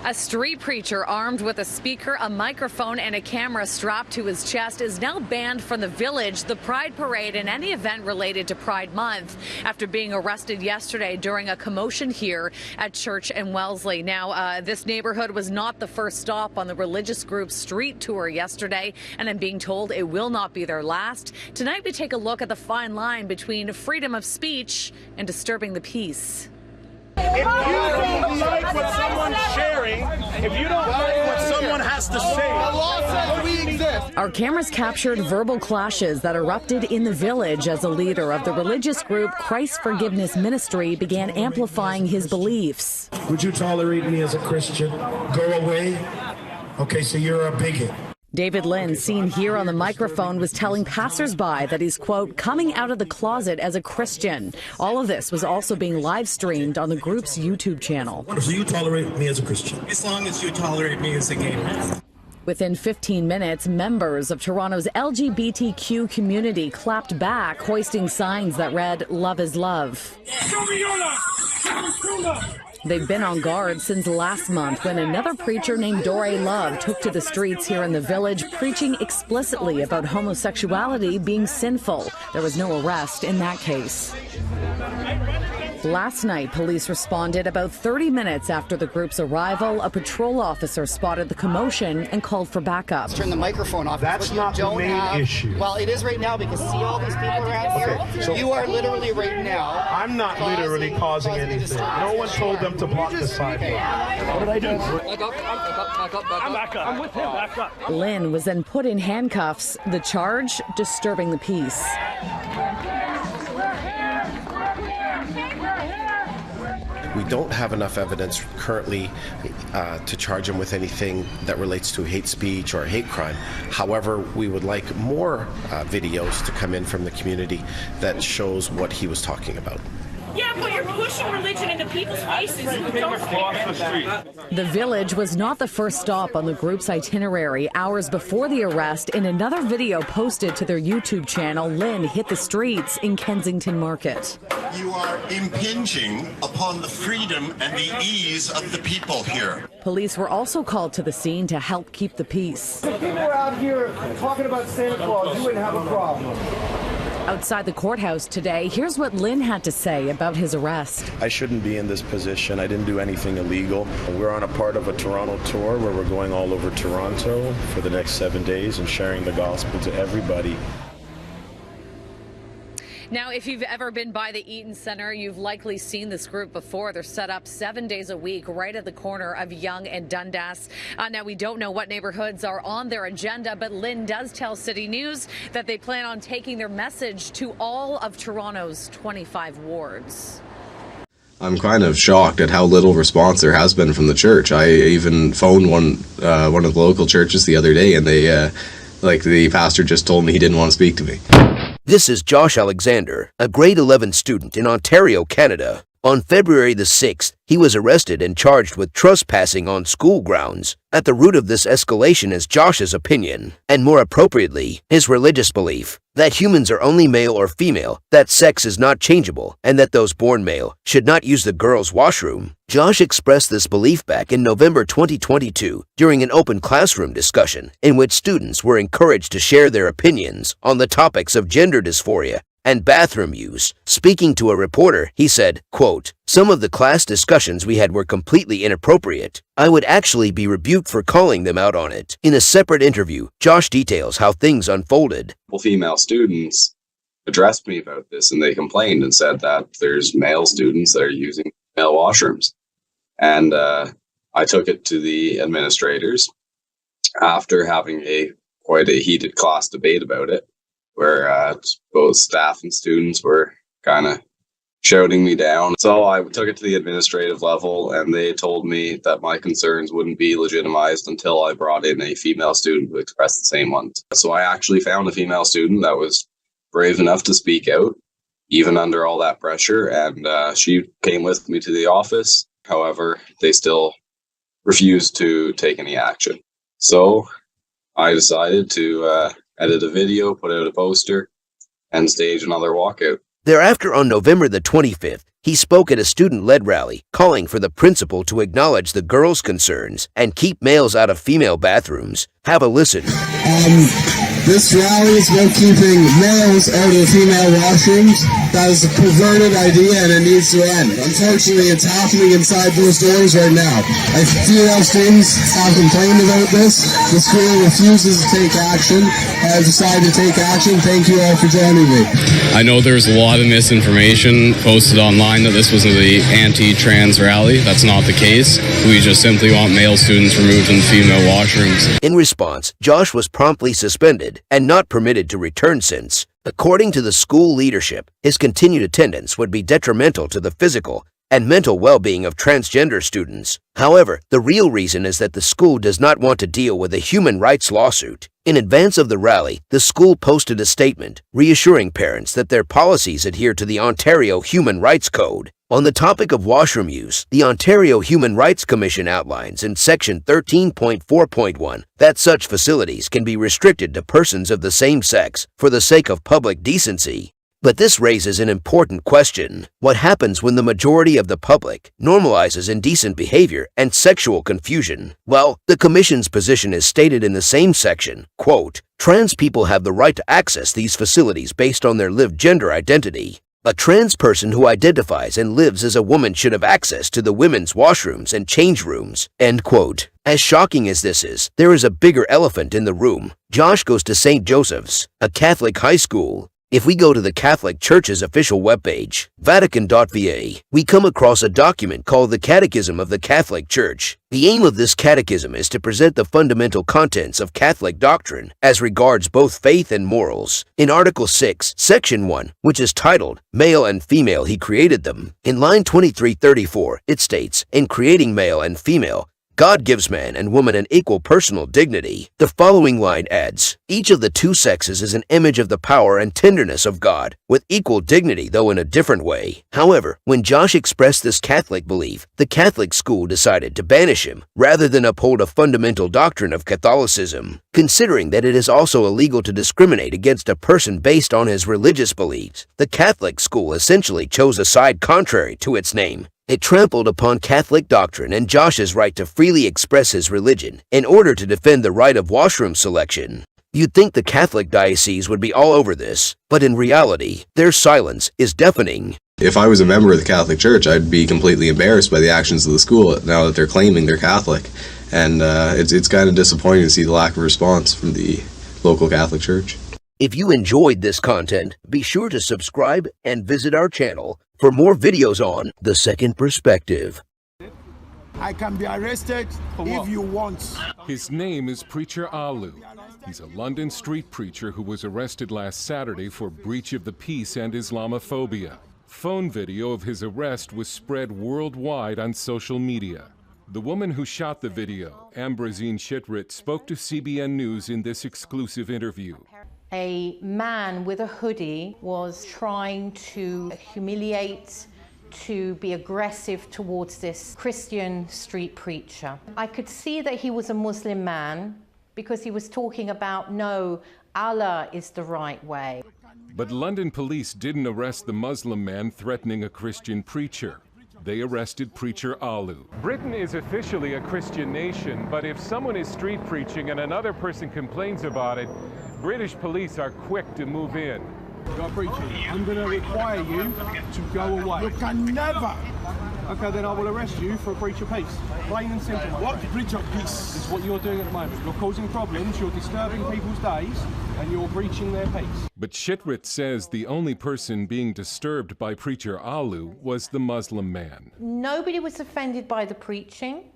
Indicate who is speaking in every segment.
Speaker 1: A street preacher armed with a speaker, a microphone, and a camera strapped to his chest is now banned from the Village, the Pride Parade, and any event related to Pride Month after being arrested yesterday during a commotion here at Church and Wellesley. Now, this neighborhood was not the first stop on the religious group's street tour yesterday, and I'm being told it will not be their last. Tonight, we take a look at the fine line between freedom of speech and disturbing the peace.
Speaker 2: If you don't like what someone's sharing, if you don't like what someone has to say, the law says we exist.
Speaker 1: Our cameras captured verbal clashes that erupted in the Village as a leader of the religious group Christ Forgiveness Ministry began amplifying his beliefs.
Speaker 3: Would you tolerate me as a Christian? Go away? Okay, so you're a bigot.
Speaker 1: David Lynn, seen here on the microphone, was telling passersby that he's, quote, coming out of the closet as a Christian. All of this was also being live streamed on the group's YouTube channel.
Speaker 3: So you tolerate me as a Christian?
Speaker 4: As long as you tolerate me as a gay man.
Speaker 1: Within 15 minutes, members of Toronto's LGBTQ community clapped back, hoisting signs that read, "Love is love." They've been on guard since last month when another preacher named Dore Love took to the streets here in the Village, preaching explicitly about homosexuality being sinful. There was no arrest in that case. Last night, police responded about 30 minutes after the group's arrival. A patrol officer spotted the commotion and called for backup.
Speaker 5: Turn the microphone off.
Speaker 2: That's not the main issue.
Speaker 5: Well, it is right now because see all these people around here?
Speaker 2: Okay, so
Speaker 5: you are literally right now.
Speaker 2: I'm not literally causing anything. No one told them to block the sidewalk. What did I do?
Speaker 6: Back up.
Speaker 2: I'm back up. I'm with him. Back up.
Speaker 1: Lynn was then put in handcuffs. The charge, disturbing the peace.
Speaker 7: We don't have enough evidence currently to charge him with anything that relates to hate speech or hate crime. However, we would like more videos to come in from the community that shows what he was talking about.
Speaker 8: Yeah, but you're pushing religion into people's faces.
Speaker 1: The Village was not the first stop on the group's itinerary. Hours before the arrest, in another video posted to their YouTube channel, Lynn hit the streets in Kensington Market.
Speaker 9: You are impinging upon the freedom and the ease of the people here.
Speaker 1: Police were also called to the scene to help keep the peace.
Speaker 10: If people were out here talking about Santa Claus, you wouldn't have a problem.
Speaker 1: Outside the courthouse today, here's what Lynn had to say about his arrest.
Speaker 11: I shouldn't be in this position. I didn't do anything illegal. We're on a part of a Toronto tour where we're going all over Toronto for the next 7 days and sharing the gospel to everybody.
Speaker 1: Now, if you've ever been by the Eaton Centre, you've likely seen this group before. They're set up 7 days a week right at the corner of Yonge and Dundas. Now, we don't know what neighborhoods are on their agenda, but Lynn does tell City News that they plan on taking their message to all of Toronto's 25 wards.
Speaker 12: I'm kind of shocked at how little response there has been from the church. I even phoned one of the local churches the other day, and they, the pastor just told me he didn't want to speak to me.
Speaker 13: This is Josh Alexander, a grade 11 student in Ontario, Canada. On February the 6th, he was arrested and charged with trespassing on school grounds. At the root of this escalation is Josh's opinion, and more appropriately, his religious belief, that humans are only male or female, that sex is not changeable, and that those born male should not use the girls' washroom. Josh expressed this belief back in November 2022 during an open classroom discussion in which students were encouraged to share their opinions on the topics of gender dysphoria and bathroom use. Speaking to a reporter, he said, quote, "Some of the class discussions we had were completely inappropriate. I would actually be rebuked for calling them out on it." In a separate interview, Josh details how things unfolded.
Speaker 14: Female students addressed me about this, and they complained and said that there's male students that are using male washrooms. And I took it to the administrators after having quite a heated class debate about it, where both staff and students were kind of shouting me down. So I took it to the administrative level, and they told me that my concerns wouldn't be legitimized until I brought in a female student who expressed the same ones. So I actually found a female student that was brave enough to speak out, even under all that pressure, and she came with me to the office. However, they still refused to take any action. So I decided to edit a video, put out a poster, and stage another walkout.
Speaker 13: Thereafter, on November the 25th, he spoke at a student-led rally, calling for the principal to acknowledge the girls' concerns and keep males out of female bathrooms. Have a listen.
Speaker 15: This rally is about keeping males out of female washrooms. That is a perverted idea and it needs to end. Unfortunately, it's happening inside those doors right now. Female students have complained about this. The school refuses to take action. I have decided to take action. Thank you all for joining me.
Speaker 16: I know there's a lot of misinformation posted online that this was the anti-trans rally. That's not the case. We just simply want male students removed from the female washrooms.
Speaker 13: In response, Josh was promptly suspended and not permitted to return since, according to the school leadership, his continued attendance would be detrimental to the physical and mental well-being of transgender students. However, the real reason is that the school does not want to deal with a human rights lawsuit. In advance of the rally, the school posted a statement reassuring parents that their policies adhere to the Ontario Human Rights Code. On the topic of washroom use, the Ontario Human Rights Commission outlines in Section 13.4.1 that such facilities can be restricted to persons of the same sex for the sake of public decency. But this raises an important question. What happens when the majority of the public normalizes indecent behavior and sexual confusion? Well, the Commission's position is stated in the same section, quote, "Trans people have the right to access these facilities based on their lived gender identity. A trans person who identifies and lives as a woman should have access to the women's washrooms and change rooms," end quote. As shocking as this is, there is a bigger elephant in the room. Josh goes to St. Joseph's, a Catholic high school. If we go to the Catholic Church's official webpage, Vatican.va, we come across a document called the Catechism of the Catholic Church. The aim of this catechism is to present the fundamental contents of Catholic doctrine as regards both faith and morals. In Article 6, Section 1, which is titled, "Male and Female He Created Them," in line 2334, it states, "In creating male and female, God gives man and woman an equal personal dignity." The following line adds, "Each of the two sexes is an image of the power and tenderness of God, with equal dignity though in a different way." However, when Josh expressed this Catholic belief, the Catholic school decided to banish him, rather than uphold a fundamental doctrine of Catholicism. Considering that it is also illegal to discriminate against a person based on his religious beliefs, the Catholic school essentially chose a side contrary to its name. It trampled upon Catholic doctrine and Josh's right to freely express his religion in order to defend the right of washroom selection. You'd think the Catholic diocese would be all over this, but in reality, their silence is deafening.
Speaker 12: If I was a member of the Catholic Church, I'd be completely embarrassed by the actions of the school now that they're claiming they're Catholic. And it's kind of disappointing to see the lack of response from the local Catholic Church.
Speaker 13: If you enjoyed this content, be sure to subscribe and visit our channel for more videos on The Second Perspective.
Speaker 10: I can be arrested if you want.
Speaker 17: His name is Preacher Alu. He's a London street preacher who was arrested last Saturday for breach of the peace and Islamophobia. Phone video of his arrest was spread worldwide on social media. The woman who shot the video, Ambrosine Chitrit, spoke to CBN News in this exclusive interview.
Speaker 18: A man with a hoodie was trying to humiliate, to be aggressive towards this Christian street preacher. I could see that he was a Muslim man because he was talking about, no, Allah is the right way.
Speaker 17: But London police didn't arrest the Muslim man threatening a Christian preacher. They arrested Preacher Alu. Britain is officially a Christian nation, but if someone is street preaching and another person complains about it, British police are quick to move in.
Speaker 10: You're preaching. I'm going to require you to go away. You can never. Okay, then I will arrest you for a breach of peace. Plain and simple. What breach of peace? It's what you're doing at the moment. You're causing problems, you're disturbing people's days, and you're breaching their peace.
Speaker 17: But Chitrit says the only person being disturbed by Preacher Alu was the Muslim man.
Speaker 18: Nobody was offended by the preaching.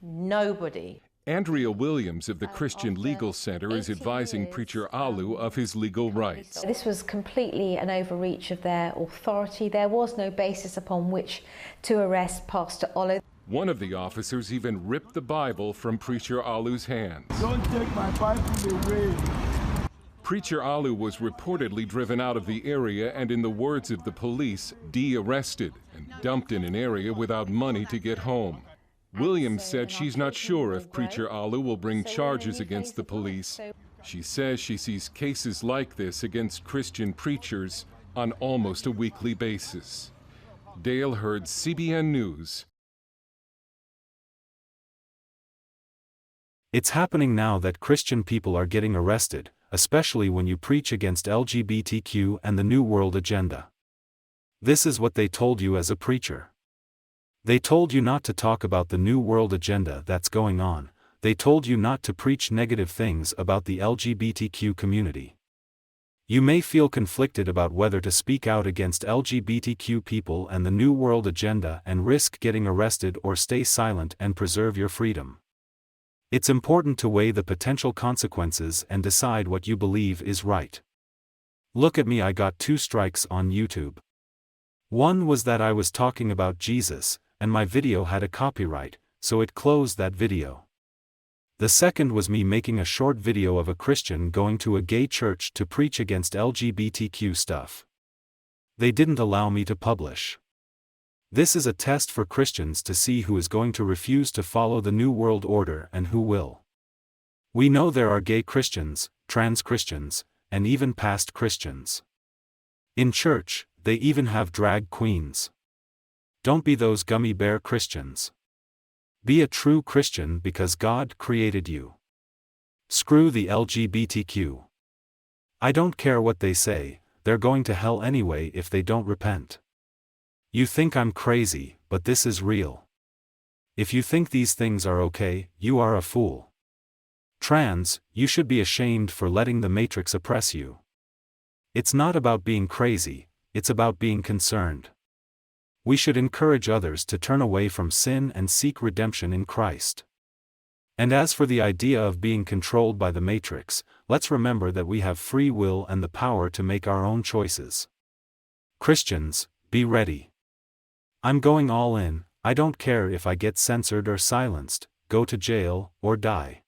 Speaker 18: Nobody.
Speaker 17: Andrea Williams of the Christian Legal Center is advising Preacher Alu of his legal rights.
Speaker 19: This was completely an overreach of their authority. There was no basis upon which to arrest Pastor Alu.
Speaker 17: One of the officers even ripped the Bible from Preacher Alu's hands.
Speaker 10: Don't take my Bible away.
Speaker 17: Preacher Alu was reportedly driven out of the area and, in the words of the police, de-arrested and dumped in an area without money to get home. Williams said she's not sure if Preacher Alu will bring charges against the police. She says she sees cases like this against Christian preachers on almost a weekly basis. Dale Hurd, CBN News.
Speaker 20: It's happening now that Christian people are getting arrested, especially when you preach against LGBTQ and the New World Agenda. This is what they told you as a preacher. They told you not to talk about the New World Agenda that's going on. They told you not to preach negative things about the LGBTQ community. You may feel conflicted about whether to speak out against LGBTQ people and the New World Agenda and risk getting arrested or stay silent and preserve your freedom. It's important to weigh the potential consequences and decide what you believe is right. Look at me, I got 2 strikes on YouTube. One was that I was talking about Jesus, and my video had a copyright, so it closed that video. The second was me making a short video of a Christian going to a gay church to preach against LGBTQ stuff. They didn't allow me to publish. This is a test for Christians to see who is going to refuse to follow the New World Order and who will. We know there are gay Christians, trans Christians, and even past Christians. In church, they even have drag queens. Don't be those gummy bear Christians. Be a true Christian because God created you. Screw the LGBTQ. I don't care what they say, they're going to hell anyway if they don't repent. You think I'm crazy, but this is real. If you think these things are okay, you are a fool. Trans, you should be ashamed for letting the Matrix oppress you. It's not about being crazy, it's about being concerned. We should encourage others to turn away from sin and seek redemption in Christ. And as for the idea of being controlled by the Matrix, let's remember that we have free will and the power to make our own choices. Christians, be ready. I'm going all in, I don't care if I get censored or silenced, go to jail, or die.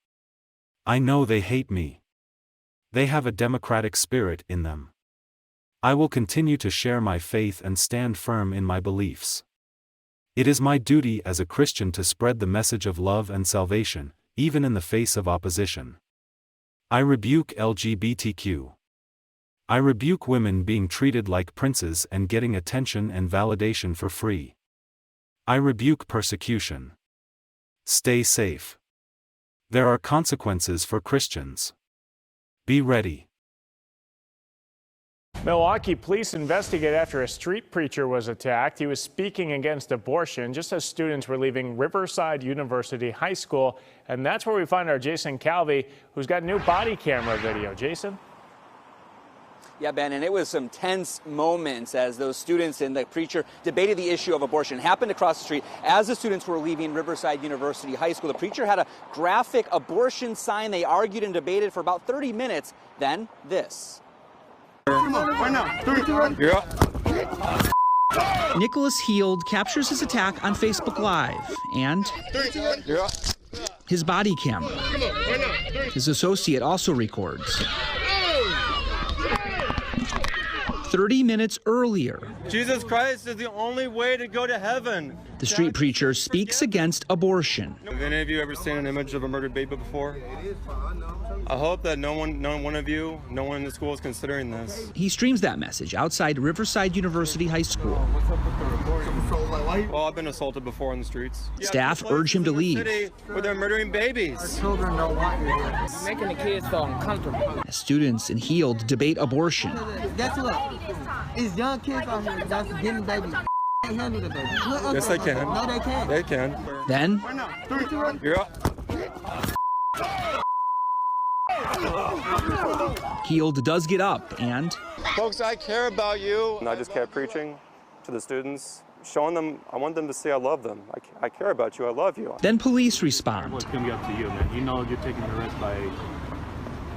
Speaker 20: I know they hate me. They have a democratic spirit in them. I will continue to share my faith and stand firm in my beliefs. It is my duty as a Christian to spread the message of love and salvation, even in the face of opposition. I rebuke LGBTQ. I rebuke women being treated like princes and getting attention and validation for free. I rebuke persecution. Stay safe. There are consequences for Christians. Be ready.
Speaker 21: Milwaukee police investigate after a street preacher was attacked. He was speaking against abortion just as students were leaving Riverside University High School. And that's where we find our Jason Calvi, who's got new body camera video. Jason?
Speaker 22: Yeah, Ben, and it was some tense moments as those students and the preacher debated the issue of abortion. It happened across the street as the students were leaving Riverside University High School. The preacher had a graphic abortion sign. They argued and debated for about 30 minutes. Then this.
Speaker 23: Nicholas Heald captures his attack on Facebook Live and his body camera. His associate also records. 30 minutes earlier,
Speaker 24: Jesus Christ is the only way to go to heaven.
Speaker 23: The street preacher speaks against abortion.
Speaker 24: Have any of you ever seen an image of a murdered baby before? I hope that no one in the school is considering this.
Speaker 23: He streams that message outside Riverside University High School.
Speaker 24: Well, I've been assaulted before in the streets.
Speaker 23: Staff urge him to leave.
Speaker 24: Where they're murdering babies.
Speaker 6: Our children don't want you here. Making the kids feel uncomfortable.
Speaker 23: As students in Heald debate abortion.
Speaker 6: Guess what? It's young kids out here that's getting babies. They handle the baby.
Speaker 24: Yes, they can.
Speaker 6: No, they can't.
Speaker 24: They can.
Speaker 23: Then,
Speaker 24: You're up.
Speaker 23: Heald does get up and...
Speaker 24: Folks, I care about you. And I just kept preaching to the students, showing them, I want them to say I love them. I care about you, I love you.
Speaker 23: Then police respond.
Speaker 25: It's going to be up to you, man. You know you're taking the risk by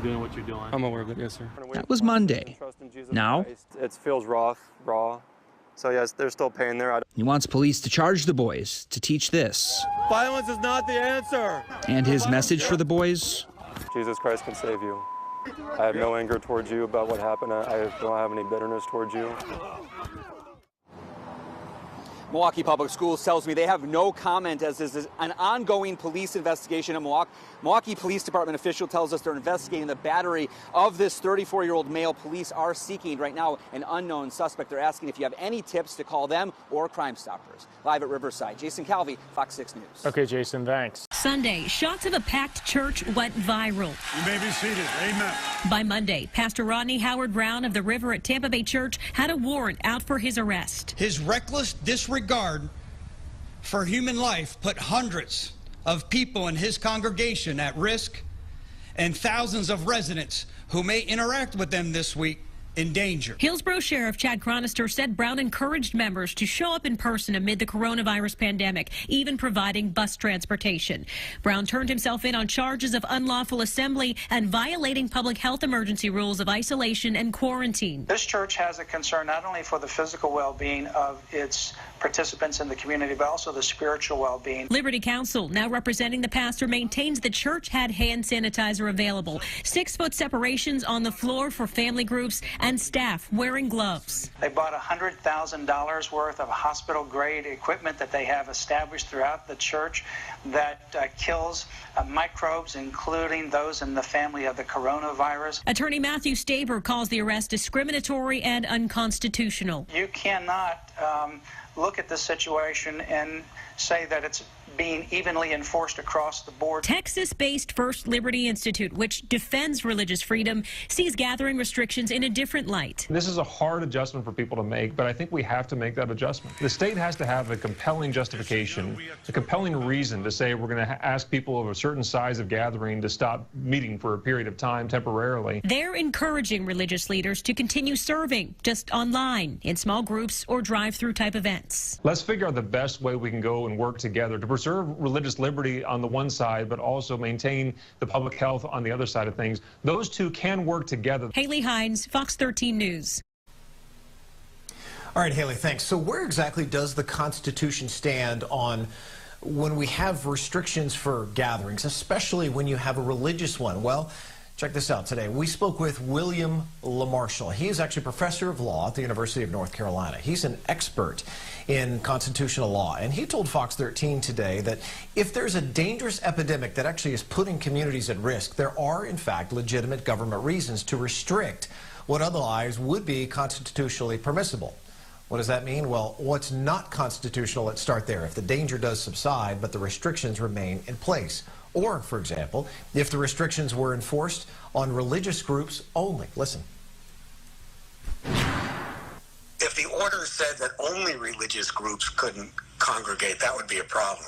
Speaker 25: doing what you're doing.
Speaker 24: I'm aware of it, yes, sir.
Speaker 23: That was Monday. Now,
Speaker 24: it feels raw. So yes, there's still pain there.
Speaker 23: He wants police to charge the boys to teach this.
Speaker 24: Violence is not the answer.
Speaker 23: And his message for the boys?
Speaker 24: Jesus Christ can save you. I have no anger towards you about what happened. I don't have any bitterness towards you.
Speaker 22: Milwaukee Public Schools tells me they have no comment as this is an ongoing police investigation at Milwaukee. Milwaukee Police Department official tells us they're investigating the battery of this 34-year-old male. Police are seeking right now an unknown suspect. They're asking if you have any tips to call them or Crime Stoppers. Live at Riverside, Jason Calvi, Fox 6 News.
Speaker 21: Okay, Jason, thanks.
Speaker 2: Sunday, shots of a packed church went viral.
Speaker 3: You may be seated. Amen.
Speaker 2: By Monday, Pastor Rodney Howard Brown of the River at Tampa Bay Church had a warrant out for his arrest.
Speaker 3: His reckless disregard for human life put hundreds of people in his congregation at risk, and thousands of residents who may interact with them this week in danger.
Speaker 2: Hillsborough Sheriff Chad Chronister said Brown encouraged members to show up in person amid the coronavirus pandemic, even providing bus transportation. Brown turned himself in on charges of unlawful assembly and violating public health emergency rules of isolation and quarantine.
Speaker 4: This church has a concern not only for the physical well-being of its participants in the community, but also the spiritual well-being.
Speaker 2: Liberty Counsel, now representing the pastor, maintains the church had hand sanitizer available. 6-foot separations on the floor for family groups and staff wearing gloves.
Speaker 4: They bought $100,000 worth of hospital-grade equipment that they have established throughout the church that kills microbes, including those in the family of the coronavirus.
Speaker 2: Attorney Matthew Staber calls the arrest discriminatory and unconstitutional.
Speaker 4: You cannot look at this situation and say that it's being evenly enforced across the board.
Speaker 2: Texas-based First Liberty Institute, which defends religious freedom, sees gathering restrictions in a different light.
Speaker 5: This is a hard adjustment for people to make, but I think we have to make that adjustment. The state has to have a compelling justification, a compelling reason to say we're going to ask people of a certain size of gathering to stop meeting for a period of time temporarily.
Speaker 2: They're encouraging religious leaders to continue serving, just online, in small groups or drive-through type events.
Speaker 5: Let's figure out the best way we can go and work together to preserve religious liberty on the one side, but also maintain the public health on the other side of things. Those two can work together.
Speaker 2: Haley Hines, Fox 13 News.
Speaker 7: All right, Haley, thanks. So where exactly does the Constitution stand on when we have restrictions for gatherings, especially when you have a religious one? Well, check this out today. We spoke with William LaMarshall. He is actually a professor of law at the University of North Carolina. He's an expert in constitutional law, and he told Fox 13 today that if there's a dangerous epidemic that actually is putting communities at risk, there are, in fact, legitimate government reasons to restrict what otherwise would be constitutionally permissible. What does that mean? Well, what's not constitutional, let's start there. If the danger does subside, but the restrictions remain in place. Or, for example, if the restrictions were enforced on religious groups only. Listen.
Speaker 26: If the order said that only religious groups couldn't congregate, that would be a problem.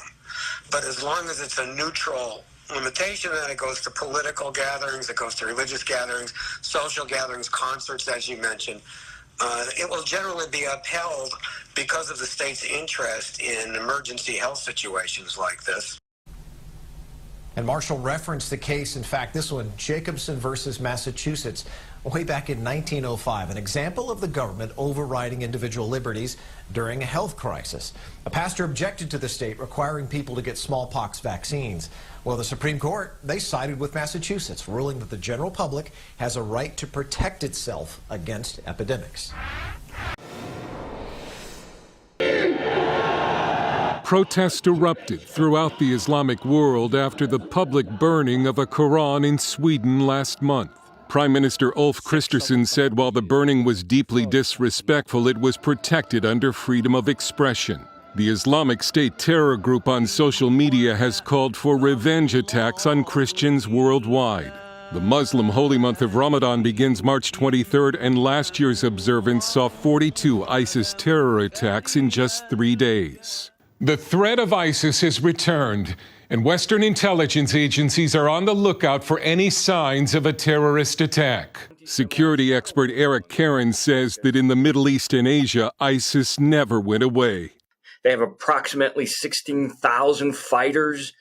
Speaker 26: But as long as it's a neutral limitation, then it goes to political gatherings, it goes to religious gatherings, social gatherings, concerts, as you mentioned. It will generally be upheld because of the state's interest in emergency health situations like this.
Speaker 7: And Marshall referenced the case, in fact, this one, Jacobson versus Massachusetts, way back in 1905, an example of the government overriding individual liberties during a health crisis. A pastor objected to the state requiring people to get smallpox vaccines. Well, the Supreme Court, they sided with Massachusetts, ruling that the general public has a right to protect itself against epidemics.
Speaker 17: Protests erupted throughout the Islamic world after the public burning of a Quran in Sweden last month. Prime Minister Ulf Kristersson said while the burning was deeply disrespectful, it was protected under freedom of expression. The Islamic State terror group on social media has called for revenge attacks on Christians worldwide. The Muslim holy month of Ramadan begins March 23rd, and last year's observance saw 42 ISIS terror attacks in just 3 days. The threat of ISIS has returned, and Western intelligence agencies are on the lookout for any signs of a terrorist attack. Security expert Eric Karen says that in the Middle East and Asia, ISIS never went away.
Speaker 27: They have approximately 16,000 fighters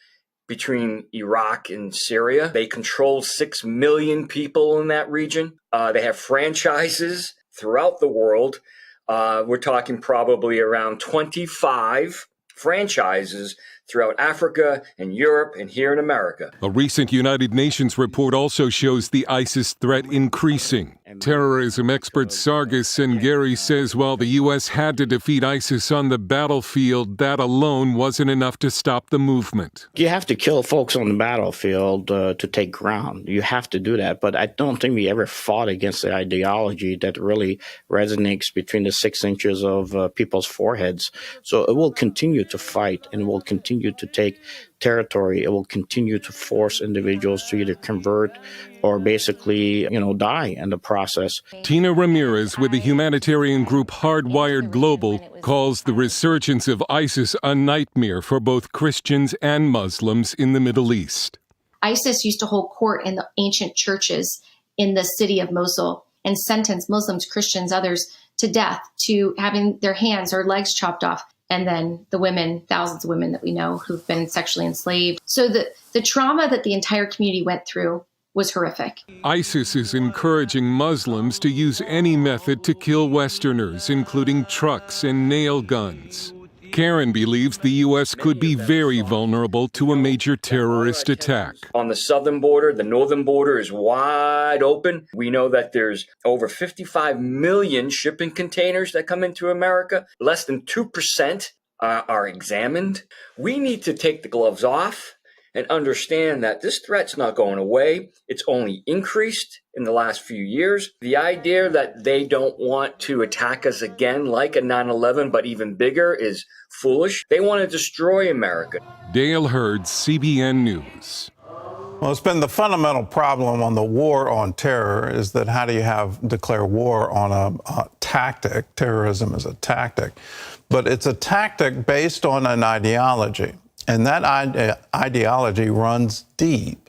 Speaker 27: between Iraq and Syria. They control 6 million people in that region. They have franchises throughout the world. We're talking probably around 25 franchises throughout Africa and Europe and here in America.
Speaker 17: A recent United Nations report also shows the ISIS threat increasing. Terrorism expert Sargis Sengeri says while the U.S. had to defeat ISIS on the battlefield, that alone wasn't enough to stop the movement.
Speaker 1: You have to kill folks on the battlefield to take ground. You have to do that. But I don't think we ever fought against the ideology that really resonates between the 6 inches of people's foreheads. So it will continue to fight and it will continue to take territory. It will continue to force individuals to either convert or basically, die in the process.
Speaker 17: Tina Ramirez with the humanitarian group Hardwired Global calls the resurgence of ISIS a nightmare for both Christians and Muslims in the Middle East.
Speaker 8: ISIS used to hold court in the ancient churches in the city of Mosul and sentence Muslims, Christians, others to death, to having their hands or legs chopped off. And then the women, thousands of women that we know who've been sexually enslaved. So the trauma that the entire community went through was horrific.
Speaker 17: ISIS is encouraging Muslims to use any method to kill Westerners, including trucks and nail guns. Karen believes the U.S. could be very vulnerable to a major terrorist attack.
Speaker 27: On the southern border, the northern border is wide open. We know that there's over 55 million shipping containers that come into America. Less than 2% are examined. We need to take the gloves off and understand that this threat's not going away. It's only increased in the last few years. The idea that they don't want to attack us again like a 9/11, but even bigger, is foolish. They want to destroy America.
Speaker 17: Dale Hurd, CBN News.
Speaker 9: Well, it's been the fundamental problem on the war on terror is that how do you declare war on a tactic? Terrorism is a tactic, but it's a tactic based on an ideology. And that ideology runs deep.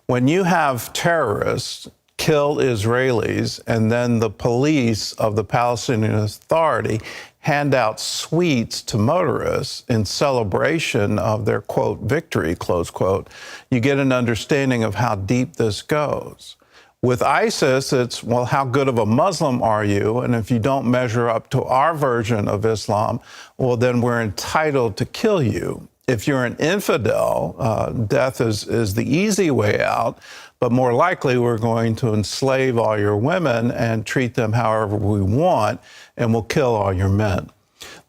Speaker 9: When you have terrorists kill Israelis and then the police of the Palestinian Authority hand out sweets to motorists in celebration of their, quote, victory, close quote, you get an understanding of how deep this goes. With ISIS, it's, well, how good of a Muslim are you? And if you don't measure up to our version of Islam, well, then we're entitled to kill you. If you're an infidel, death is the easy way out, but more likely we're going to enslave all your women and treat them however we want, and we'll kill all your men.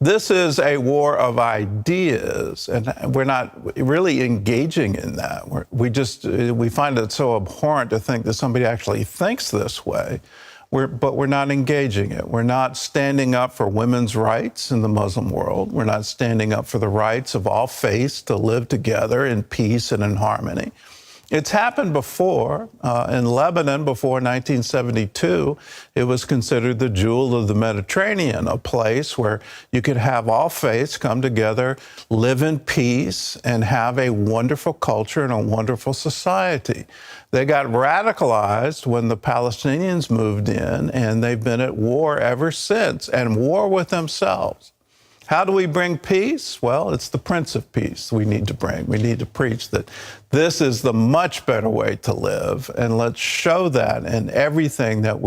Speaker 9: This is a war of ideas, and we're not really engaging in that. We find it so abhorrent to think that somebody actually thinks this way. But we're not engaging it. We're not standing up for women's rights in the Muslim world. We're not standing up for the rights of all faiths to live together in peace and in harmony. It's happened before. In Lebanon, before 1972, it was considered the jewel of the Mediterranean, a place where you could have all faiths come together, live in peace, and have a wonderful culture and a wonderful society. They got radicalized when the Palestinians moved in, and they've been at war ever since, and war with themselves. How do we bring peace? Well, it's the Prince of Peace we need to bring. We need to preach that this is the much better way to live, and let's show that in everything that we